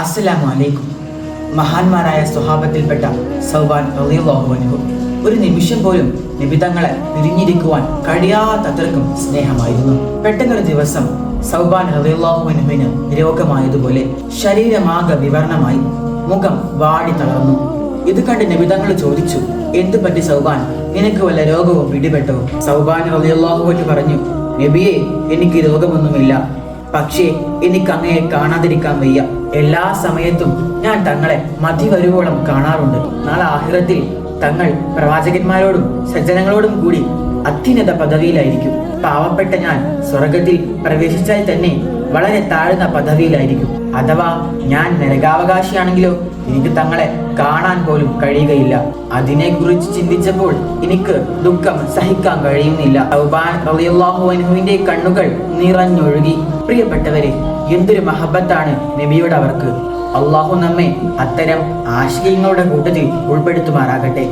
അസ്സലാമു അലൈക്കും. മഹാന്മാരായ സ്വഹാബത്തിൽപ്പെട്ട സൗബാൻ റളിയല്ലാഹു അൻഹു ഒരു നിമിഷം പോലും നിബിതങ്ങളെ പിരിഞ്ഞിരിക്കുവാൻ കഴിയാത്തത്രക്കും സ്നേഹമായിരുന്നു. പെട്ടെന്നൊരു ദിവസം സൗബാൻ റളിയല്ലാഹു അൻഹുവിന് രോഗമായതുപോലെ ശരീരമാകെ വിവരണമായി, മുഖം വാടി തളർന്നു. ഇത് കണ്ട് നിബിതങ്ങൾ ചോദിച്ചു, എന്തു പറ്റി സൗബാൻ, നിനക്ക് വല്ല രോഗവും പിടിപെട്ടോ? സൗബാൻ റളിയല്ലാഹു അൻഹു പറഞ്ഞു, നബിയെ, എനിക്ക് രോഗമൊന്നുമില്ല, പക്ഷേ എനിക്ക് അങ്ങയെ കാണാതിരിക്കാൻ വയ്യ. എല്ലാ സമയത്തും ഞാൻ തങ്ങളെ മതി വരുവോളം കാണാറുണ്ട്. നാളെ ആഖിറത്തിൽ തങ്ങൾ പ്രവാചകന്മാരോടും സജ്ജനങ്ങളോടും കൂടി അത്യുന്നത പദവിയിലായിരിക്കും. പാവപ്പെട്ട ഞാൻ സ്വർഗത്തിൽ പ്രവേശിച്ചാൽ തന്നെ വളരെ താഴ്ന്ന പദവിയിലായിരിക്കും. അഥവാ ഞാൻ നരകാവകാശിയാണെങ്കിലോ എനിക്ക് തങ്ങളെ കാണാൻ പോലും കഴിയുകയില്ല. അതിനെക്കുറിച്ച് ചിന്തിച്ചപ്പോൾ എനിക്ക് ദുഃഖം സഹിക്കാൻ കഴിയുന്നില്ല. സൗബാൻ റളിയല്ലാഹു അൻഹുവിന്റെ കണ്ണുകൾ നിറഞ്ഞൊഴുകി. പ്രിയപ്പെട്ടവരെ, എന്തൊരു മഹബത്താണ് നബിയോട് അവർക്ക്. അള്ളാഹു നമ്മെ അത്തരം ആശയങ്ങളുടെ കൂട്ടത്തിൽ ഉൾപ്പെടുത്തുമാറാകട്ടെ.